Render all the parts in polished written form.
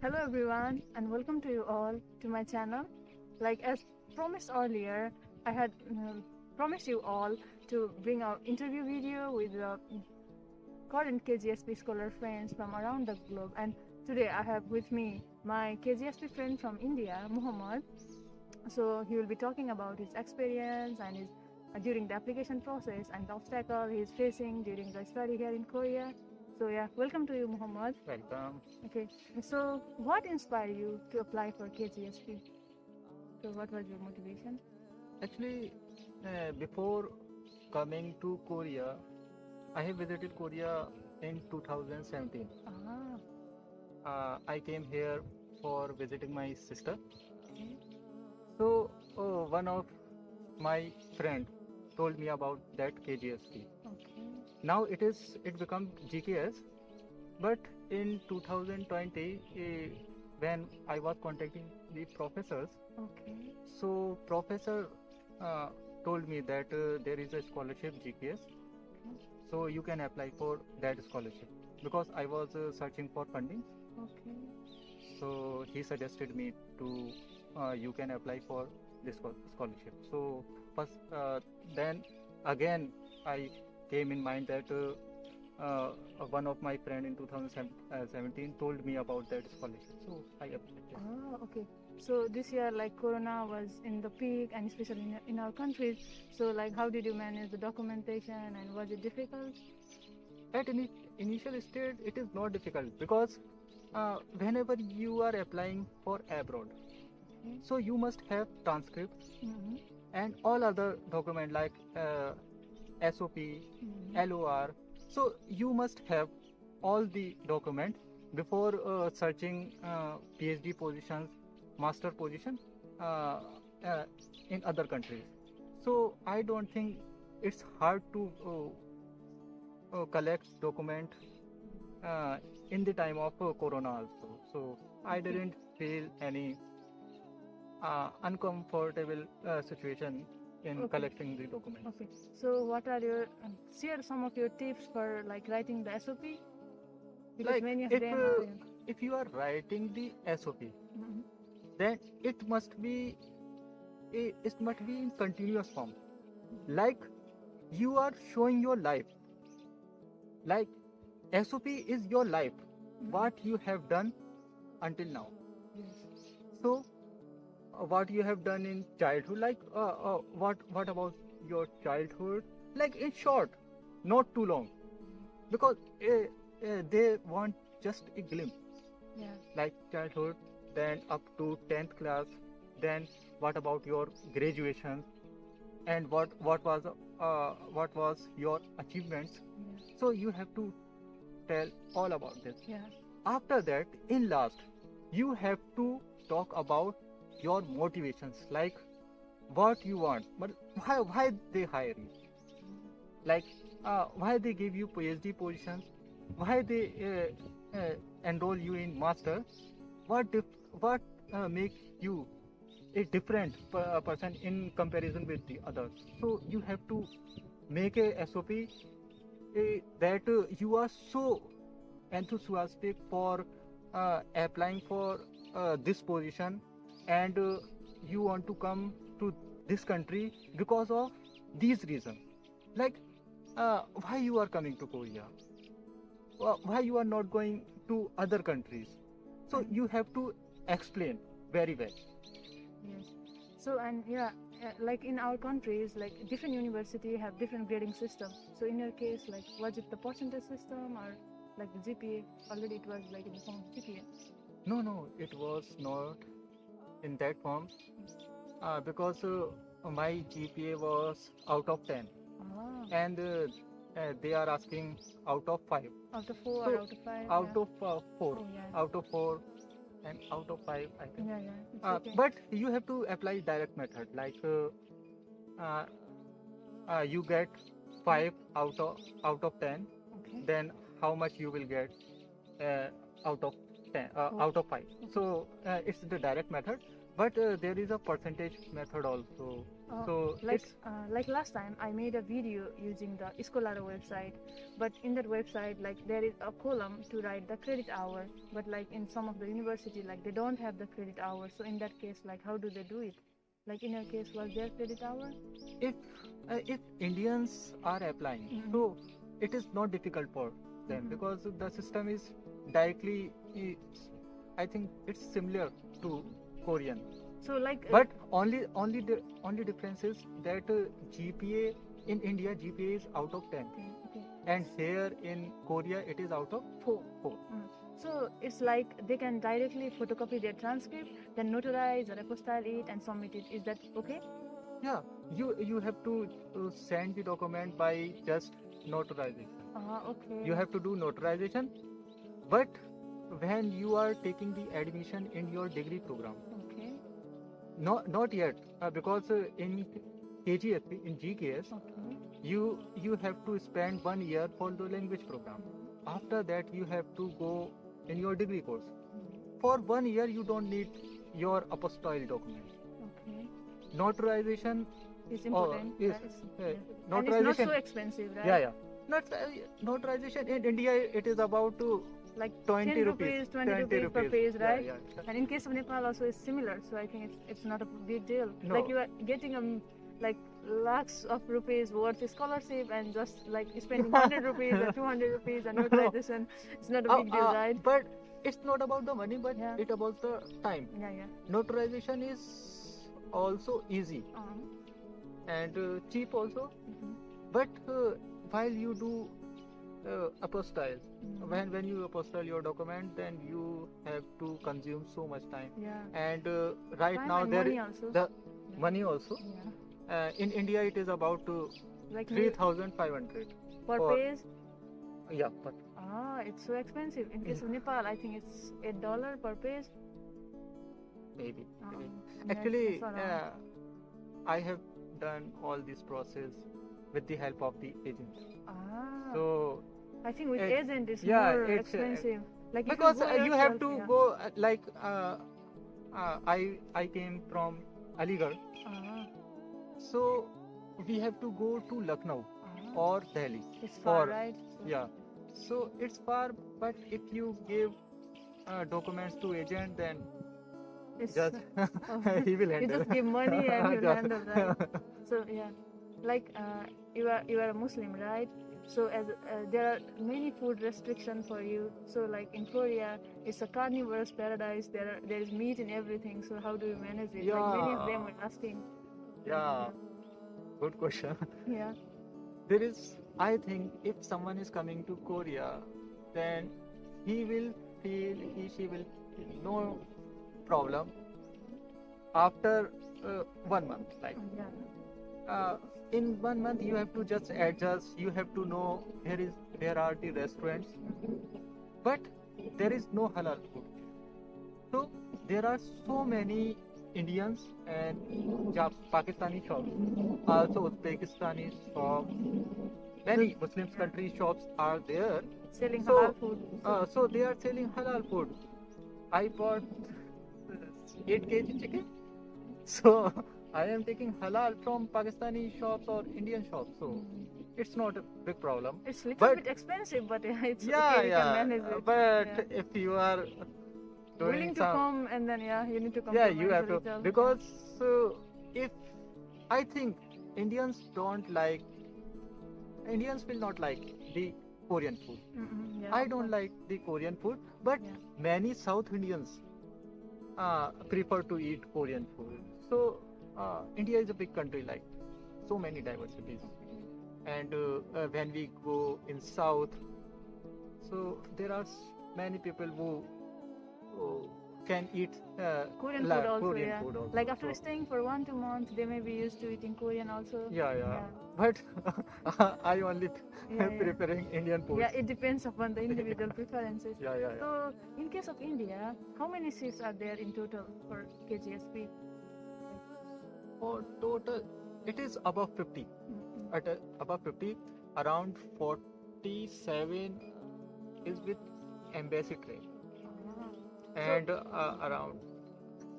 Hello everyone and welcome to you all to my channel. Like as promised earlier, I had promised you all to bring our interview video with current KGSP scholar friends from around the globe, and today I have with me my KGSP friend from India, Mohammad. So he will be talking about his experience and his during the application process and the obstacle he is facing during the study here in Korea. So yeah, welcome to you, Muhammad. Welcome. Okay, so what inspired you to apply for KGSP? So what was your motivation? Actually, before coming to Korea, I have visited Korea in 2017. Ah, I came here for visiting my sister. okay, So one of my friend told me about that KGSP. okay, Now it become GKS, but in 2020, when I was contacting the professors, okay, so professor uh, told me that there is a scholarship GKS, so you can apply for that scholarship because I was searching for funding. okay. So he suggested me to you can apply for this scholarship. So first, then again I came in mind that one of my friend in 2017 told me about that scholarship. So I applied. Ah, okay. So this year, like Corona was in the peak, and especially in our countries. So like, how did you manage the documentation, and was it difficult? At initial stage, it is not difficult because whenever you are applying for abroad, Okay. so you must have transcripts Mm-hmm. and all other document like SOP, Mm-hmm. LOR. So you must have all the document before searching PhD positions, master position uh, uh, in other countries. So I don't think it's hard to collect document uh, in the time of Corona also. So I Okay. didn't feel any uncomfortable situation in Okay. collecting the documents. Okay. So what are your share some of your tips for like writing the SOP? Because Like many of if them are. if you are writing the SOP, Mhm. then it must be in continuous form. Like you are showing your life. Like SOP is your life. Mhm. What you have done until now. Yes. So what you have done in childhood, like what about your childhood? Like in short, not too long, because they want just a glimpse, Yeah. like childhood, then up to 10th class, then what about your graduation, and what was your achievements. Yeah. So you have to tell all about this. Yeah. After that, in last, you have to talk about your motivations, like what you want, but why they hire you, like why they give you PhD positions, why they enroll you in master, what make you a different person in comparison with the others. So you have to make a SOP that you are so enthusiastic for applying for this position, and you want to come to this country because of these reasons, like why you are coming to Korea, why you are not going to other countries. So And you have to explain very well. yes. So and yeah, like in our countries, like different university have different grading system. So in your case, like was it the percentage system or like the GPA? Already it was like in the form of GPA. No, it was not in that form because my GPA was out of 10, Ah, and they are asking out of 5. out of four or So out of five? out Yeah. of 4, Oh yeah. out of 4 and out of 5, I think. Yeah, yeah. It's okay. But you have to apply direct method, like uh, you get 5 out of 10, Okay. then how much you will get uh, out of 10 Oh, out of 5. okay. So it's the direct method, but there is a percentage method also. So Like last time I made a video using the Escolaro website, but in that website like there is a column to write the credit hour, but like in some of the university like they don't have the credit hour. So in that case, like how do they do it? Like in your case, was there credit hour? if Indians are applying, Mhm. so it is not difficult for them Mhm. because the system is directly. I think it's similar to Korean. So like But only difference is that GPA in India GPA is out of 10, okay. and here in Korea it is out of Four. 4. So it's like they can directly photocopy their transcript, then notarize or apostille it and submit it. Is that okay? Yeah, you have to send the document by just notarization. Okay. You have to do notarization, but when you are taking the admission in your degree program, Okay. not yet, because in KGSP in GKS Okay. you have to spend 1 year for the language program. After that you have to go in your degree course. For 1 year you don't need your apostille document. Okay. Notarization It's important. is Yes. uh, And it's notarization. not so expensive, right? Yeah. Notarization in India it is about Like 20 10 rupees, rupees, 20 rupees per rupees. page, right? Yeah. And in case of Nepal also it's similar, so I think it's not a big deal. No. Like you are getting like lakhs of rupees worth scholarship and just like spending 100 rupees or 200 rupees and notarization, it's not a big deal, right? But it's not about the money, but Yeah. it about the time. Yeah. Notarization is also easy and cheap also. Mhm. But while you do apostille, when you apostille your document, then you have to consume so much time. Yeah. And right Time now and there money is also. the money also. Yeah. In India it is about Like 3,500 per for- page. Yeah, but It's so expensive. In case of Nepal, I think it's $8 per page. maybe. Yeah, Actually, it's around. I have done all this process with the help of the agent. So I think with it- agent it's yeah, more it's, expensive. Like if because you go you have yourself, to yeah. go like I came from Aligarh, so we have to go to Lucknow or Delhi. It's far, for- right? Yeah, so it's far, but if you give documents to agent, then It's, just he will you handle. just give money and he'll Just- handle, right? So yeah, like you are a Muslim, right? So as there are many food restrictions for you. So like in Korea, it's a carnivorous paradise. There is meat in everything. So how do you manage it? Like many of them Yeah. were asking. Yeah, good question. Yeah. There is, I think, if someone is coming to Korea, then he she will feel no problem after 1 month. Like Yeah. in 1 month, you have to just adjust. You have to know there are the restaurants, but there is no halal food. So there are so many Indians and Pakistani shops, also Uzbekistani shops. Many Muslim country shops are there. Selling So, halal food. So they are selling halal food. I bought 8 kg chicken. So I am taking halal from Pakistani shops or Indian shops. So it's not a big problem. It's a little But- bit expensive, but it's Yeah, okay. You can manage it. But Yeah. if you are doing Willing to some, come and then you need to come. yeah, you have to, because if I think Indians will not like the Korean food. Yeah, I of don't course. like the Korean food, but Yeah. many South Indians prefer to eat Korean food. So India is a big country, like so many diversities, and when we go in South, so there are many people who can eat Korean food also, Korean yeah. food also. Like after So- staying for 1-2 months, they may be used to eating Korean also. yeah. But I only Yeah. preparing Indian food. Yeah, it depends upon the individual preferences. Yeah. So, in case of India, how many seats are there in total for KGSP? For total, it is above 50. At above 50, around 47 is with embassy train, and around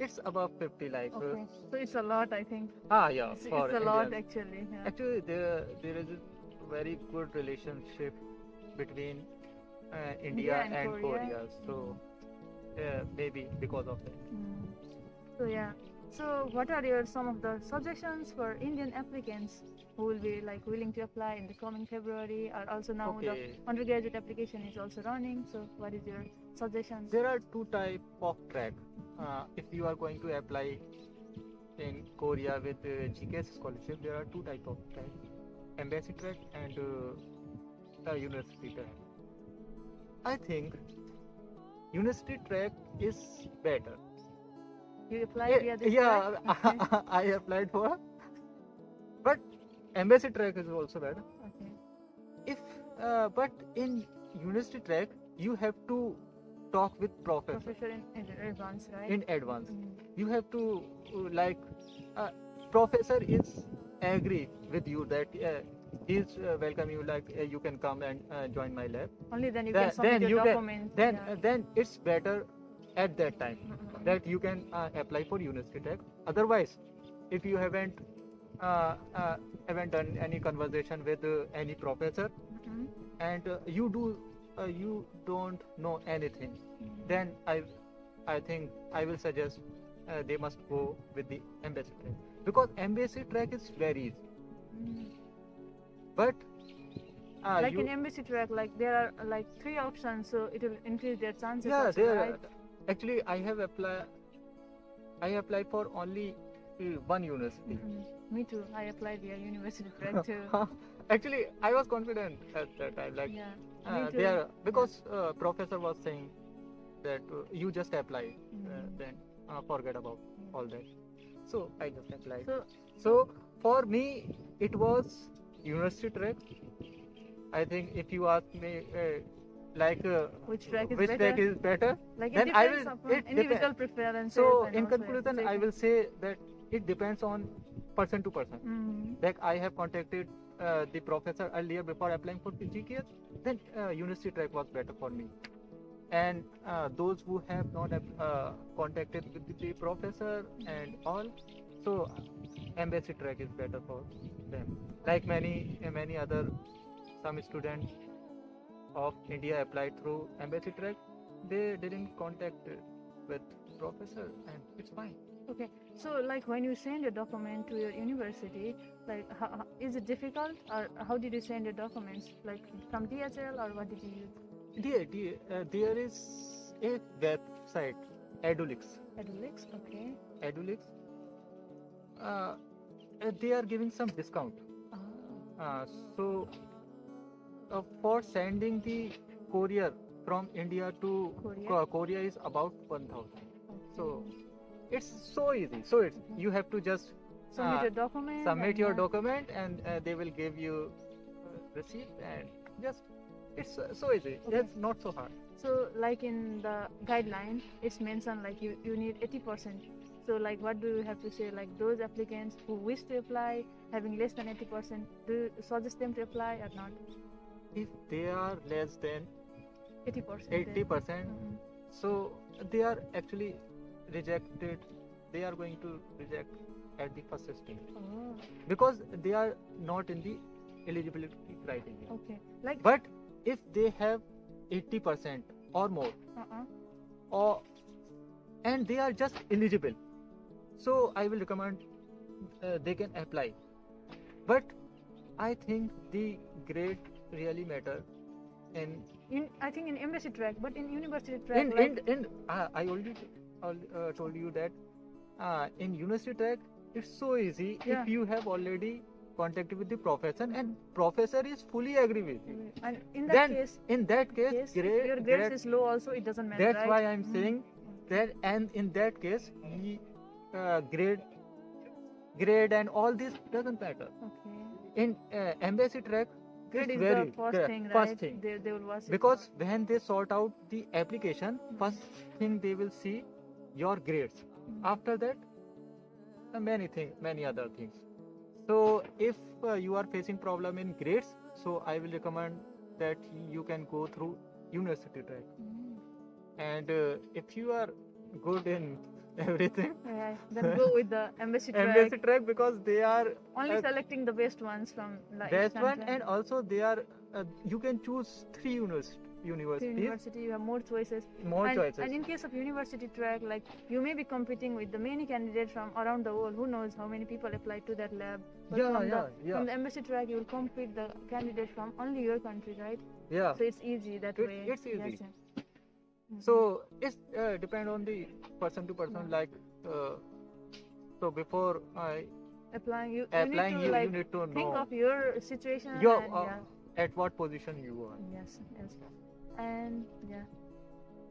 It's above 50, like. Okay, so it's a lot, I think. Yeah, It's for a lot Indians. actually. Yeah. Actually, there is a very good relationship between India and and Korea. Korea. So maybe because of that. Mm. So yeah. So what are your some of the suggestions for Indian applicants who will be like willing to apply in the coming February, or also now Okay. the undergraduate application is also running. So what is your suggestion? There are two type of track. If you are going to apply in Korea with GKS scholarship, there are two type of track: embassy track and university track. I think university track is better. You applied via this Yeah, track? Okay. I applied for, but embassy track is also better. Okay. If but in university track you have to talk with professor Professor in advance, right? in advance. Mm. You have to like professor is agree with you that he's welcome you, like you can come and join my lab. Only then you Then- can submit then your you can- documents. Yeah. Then it's better at that time Mm-mm. that you can apply for university track. Otherwise, if you haven't done any conversation with any professor Mm-mm. and you don't know anything, then I think I will suggest they must go with the embassy track, because embassy track is very easy. Mm. But Like in embassy track, like there are like 3 options, so it will increase their chances. yeah, also, there right? actually I applied for only one university. Mm-mm. Me too. I applied via university track too. Actually, I was confident at that time, like Yeah. Me too. there, because professor was saying that you just apply, then forget about all that. So I just applied. So So for me, it was university track. I think if you ask me, which track is which better? track is better, Like it then I depends will. upon It individual depends. preferences. So and in also conclusion, I taking- will say that it depends on person to person. Mhm. Like I have contacted the professor earlier before applying for the GKS, then university track was better for me. And those who have not contacted with the professor and all, so embassy track is better for them. Like many other, some students of India applied through embassy track, they didn't contact with professor, and it's fine. Okay. So like when you send your document to your university, like is it difficult, or how did you send your documents? Like from DHL, or what did you use? There is a website, Edulix. Edulix. Okay. Edulix. They are giving some discount. Ah. So for sending the courier from India to Korea is about 1,000. So it's so easy. So it's you have to just Submit your document. submit and your then- document, and they will give you receipt, and just it's so easy. Okay. It's not so hard. So like in the guideline, it's mentioned like you need 80%. So like what do you have to say? Like those applicants who wish to apply having less than 80%, do you suggest them to apply or not? If they are less than 80%. 80%, Mhm. so they are actually rejected. They are going to reject at the first stage Oh, because they are not in the eligibility criteria. okay. Like But if they have 80% or more, uh-uh. or and they are just eligible, so I will recommend they can apply. But I think the grade really matter in I think in embassy track, but in university track, I already told you that in university track it's so easy. Yeah. If you have already contacted with the professor and professor is fully agree with you, and in that then case, in that case if your grades is low also, it doesn't matter. that's right? why I'm Mhm. saying that, and in that case the grade and all this doesn't matter. Okay. In embassy track Grade it's is very the first thing, right? first thing. They will watch it. Because when they sort out the application, first thing they will see your grades. After that, many other things. So if you are facing problem in grades, so I will recommend that you can go through university track. Mm. And if you are good in everything. Yeah, then go with the embassy track. Embassy track, because they are Only selecting the best ones from like best one, country. and also they are you can choose 3 universities. University, you have more choices. More choices. And in case of university track, like you may be competing with the many candidates from around the world. Who knows how many people applied to that lab? But from the embassy track, you will compete the candidates from only your country, right? Yeah. So it's easy that way. It's easy. Yes, yes. So it's depend on the person to person. Like so before applying, you need to think know of your situation. At what position you are. Yes, yes, and yeah.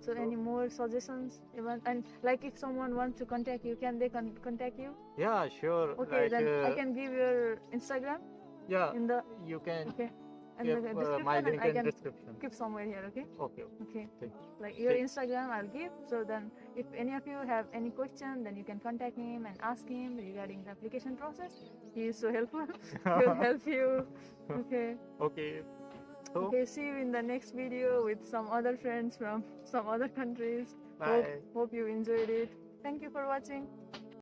So any more suggestions? And like if someone wants to contact you, can they contact you? Yeah, sure. Okay, like, then I can give your Instagram. Yeah. In the you can. Okay. And Keep, the description, my link I can description. keep somewhere here. Okay. Okay. Okay. Okay. Like your Instagram, I'll give. So then, if any of you have any question, then you can contact him and ask him regarding the application process. He is so helpful. He'll help you. Okay. Okay. So, okay. See you in the next video with some other friends from some other countries. bye. Hope you enjoyed it. Thank you for watching.